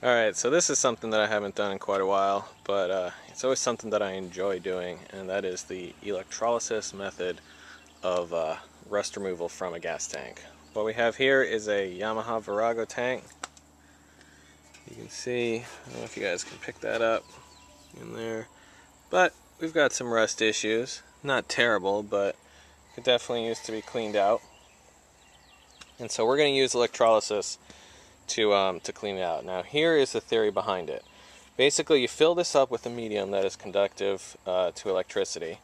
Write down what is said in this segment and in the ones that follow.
Alright, so this is something that I haven't done in quite a while, but it's always something that I enjoy doing, and that is the electrolysis method of rust removal from a gas tank. What we have here is a Yamaha Virago tank. You can see, I don't know if you guys can pick that up in there, but we've got some rust issues. Not terrible, but could definitely use to be cleaned out. And so we're going to use electrolysis to clean it out. Now here is the theory behind it. Basically you fill this up with a medium that is conductive to electricity.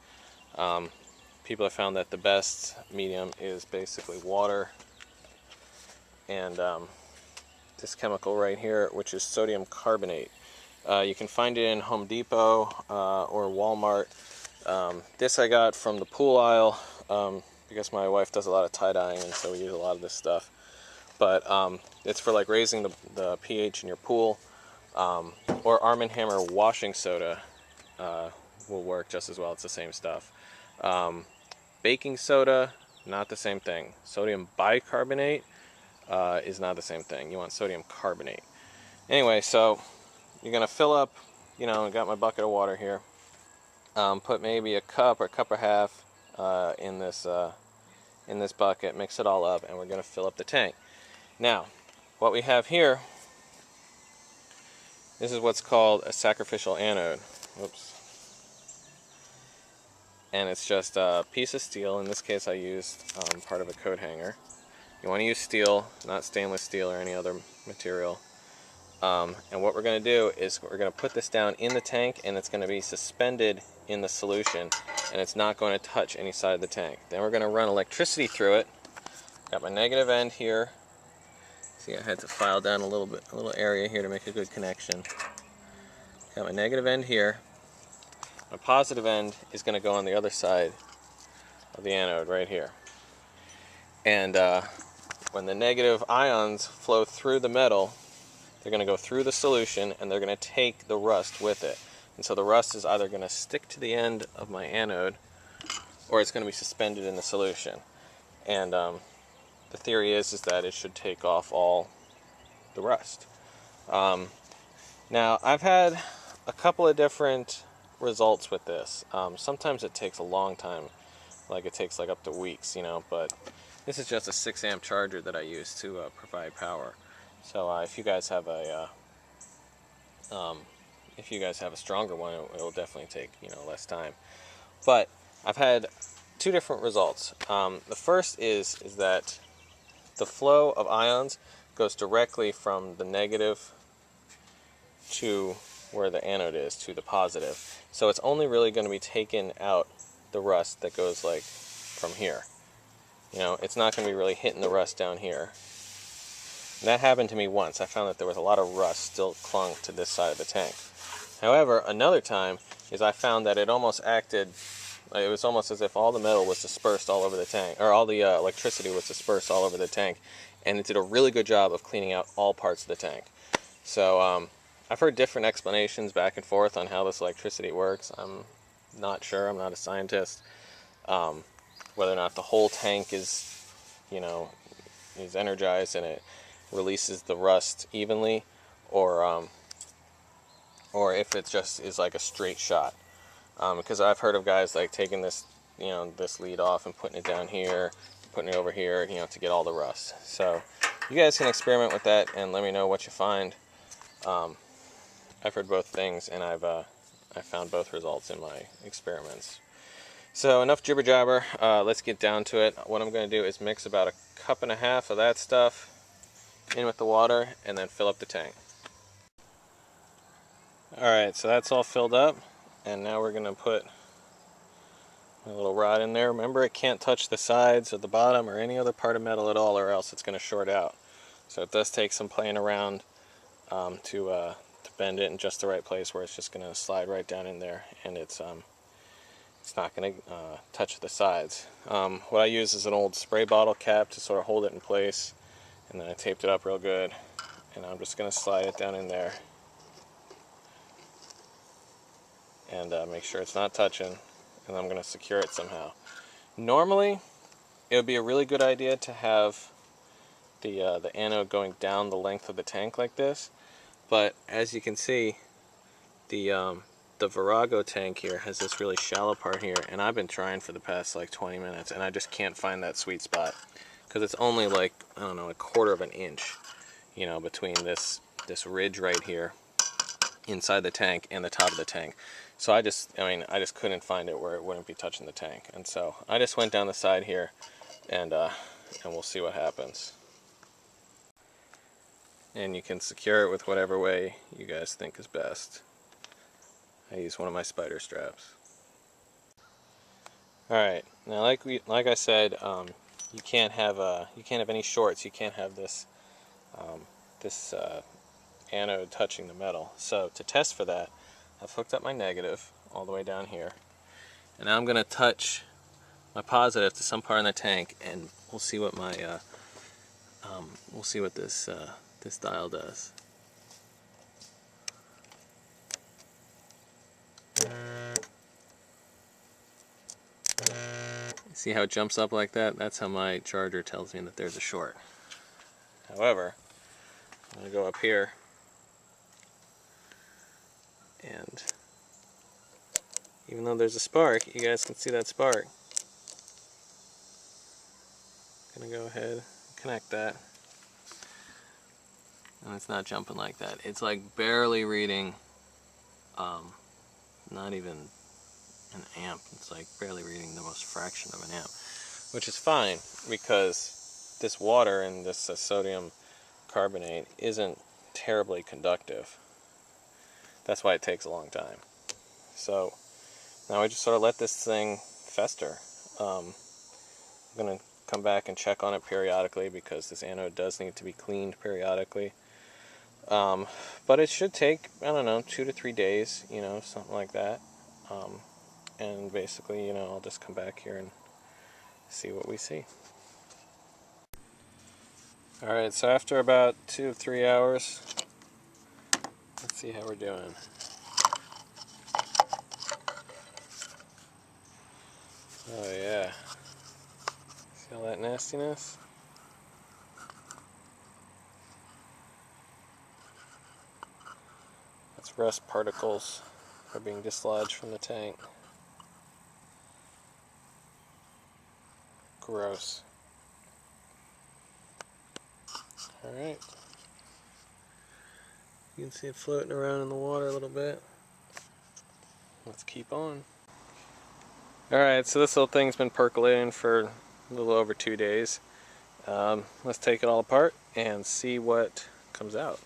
People have found that the best medium is basically water and this chemical right here, which is sodium carbonate. You can find it in Home Depot or Walmart. This I got from the pool aisle because my wife does a lot of tie-dyeing, and so we use a lot of this stuff. But it's for like raising the pH in your pool, or Arm & Hammer washing soda will work just as well. It's the same stuff. Baking soda, not the same thing. Sodium bicarbonate is not the same thing. You want sodium carbonate. Anyway, so you're gonna fill up, I got my bucket of water here. Put maybe a cup or a cup and a half in this bucket, mix it all up, and we're gonna fill up the tank. Now, what we have here, this is what's called a sacrificial anode. Whoops. And it's just a piece of steel. In this case I used part of a coat hanger. You want to use steel, not stainless steel or any other material. And what we're going to do is we're going to put this down in the tank, and it's going to be suspended in the solution, and it's not going to touch any side of the tank. Then we're going to run electricity through it. Got my negative end here. See, I had to file down a little area here to make a good connection. Got my negative end here. My positive end is going to go on the other side of the anode right here. And when the negative ions flow through the metal, they're going to go through the solution and they're going to take the rust with it. And so the rust is either going to stick to the end of my anode, or it's going to be suspended in the solution. And the theory is that it should take off all the rust. Now, I've had a couple of different results with this. Sometimes it takes a long time, like it takes like up to weeks, but this is just a 6-amp charger that I use to provide power. So if you guys have a stronger one, it'll definitely take less time. But I've had two different results. The first is that the flow of ions goes directly from the negative to where the anode is, to the positive. So it's only really going to be taking out the rust that goes like from here. It's not going to be really hitting the rust down here. And that happened to me once. I found that there was a lot of rust still clung to this side of the tank. However, another time is I found that it almost acted, it was almost as if all the metal was dispersed all over the tank, or all the electricity was dispersed all over the tank, and it did a really good job of cleaning out all parts of the tank. So I've heard different explanations back and forth on how this electricity works. I'm not sure. I'm not a scientist. Whether or not the whole tank is energized and it releases the rust evenly, or if it just is like a straight shot. Because I've heard of guys like taking this, this lead off and putting it down here, putting it over here, to get all the rust. So you guys can experiment with that and let me know what you find. I've heard both things, and I found both results in my experiments. So enough jibber jabber, let's get down to it. What I'm going to do is mix about a cup and a half of that stuff in with the water and then fill up the tank. Alright, so that's all filled up, and now we're going to put a little rod in there. Remember, it can't touch the sides or the bottom or any other part of metal at all, or else it's going to short out. So it does take some playing around to bend it in just the right place where it's just going to slide right down in there, and it's not going to touch the sides. What I use is an old spray bottle cap to sort of hold it in place, and then I taped it up real good, and I'm just going to slide it down in there and make sure it's not touching, and I'm going to secure it somehow. Normally it would be a really good idea to have the anode going down the length of the tank like this, But as you can see, the Virago tank here has this really shallow part here, and I've been trying for the past like 20 minutes, and I just can't find that sweet spot because it's only like, I don't know, 1/4 of an inch, you know, between this ridge right here inside the tank and the top of the tank. So I just couldn't find it where it wouldn't be touching the tank, and so I just went down the side here, and we'll see what happens. And you can secure it with whatever way you guys think is best. I use one of my spider straps. All right, now like I said, you can't have any shorts. You can't have this anode touching the metal. So to test for that, I've hooked up my negative all the way down here, and now I'm going to touch my positive to some part in the tank, and we'll see what my this dial does. See how it jumps up like that? That's how my charger tells me that there's a short. However, I'm going to go up here, and even though there's a spark, you guys can see that spark. I'm going to go ahead and connect that. And it's not jumping like that. It's like barely reading, not even an amp. It's like barely reading the most fraction of an amp, which is fine because this water and this sodium carbonate isn't terribly conductive. That's why it takes a long time. So now I just sort of let this thing fester. I'm going to come back and check on it periodically because this anode does need to be cleaned periodically. But it should take, I don't know, 2 to 3 days, you know, something like that. And basically, you know, I'll just come back here and see what we see. Alright, so after about 2 to 3 hours, let's see how we're doing. Oh yeah. See all that nastiness? That's rust particles are being dislodged from the tank. Gross. Alright. You can see it floating around in the water a little bit. Let's keep on. Alright, so this little thing's been percolating for a little over 2 days. Let's take it all apart and see what comes out.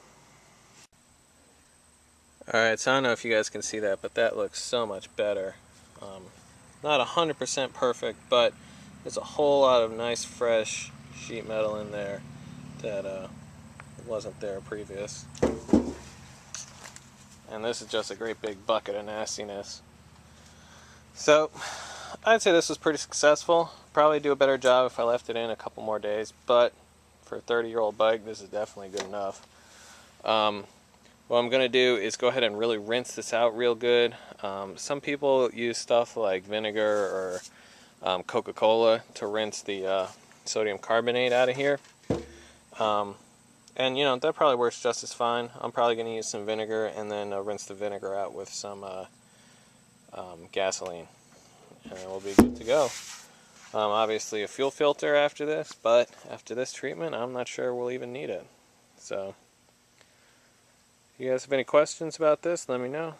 Alright, so I don't know if you guys can see that, but that looks so much better. Not 100% perfect, but there's a whole lot of nice fresh sheet metal in there that wasn't there previous. And this is just a great big bucket of nastiness. So I'd say this was pretty successful. Probably do a better job if I left it in a couple more days, but for a 30-year-old bike, this is definitely good enough. What I'm going to do is go ahead and really rinse this out real good. Some people use stuff like vinegar or Coca-Cola to rinse the sodium carbonate out of here. And you know, that probably works just as fine. I'm probably going to use some vinegar and then rinse the vinegar out with some gasoline. And we'll be good to go. Obviously a fuel filter after this, but after this treatment, I'm not sure we'll even need it. So, if you guys have any questions about this, let me know.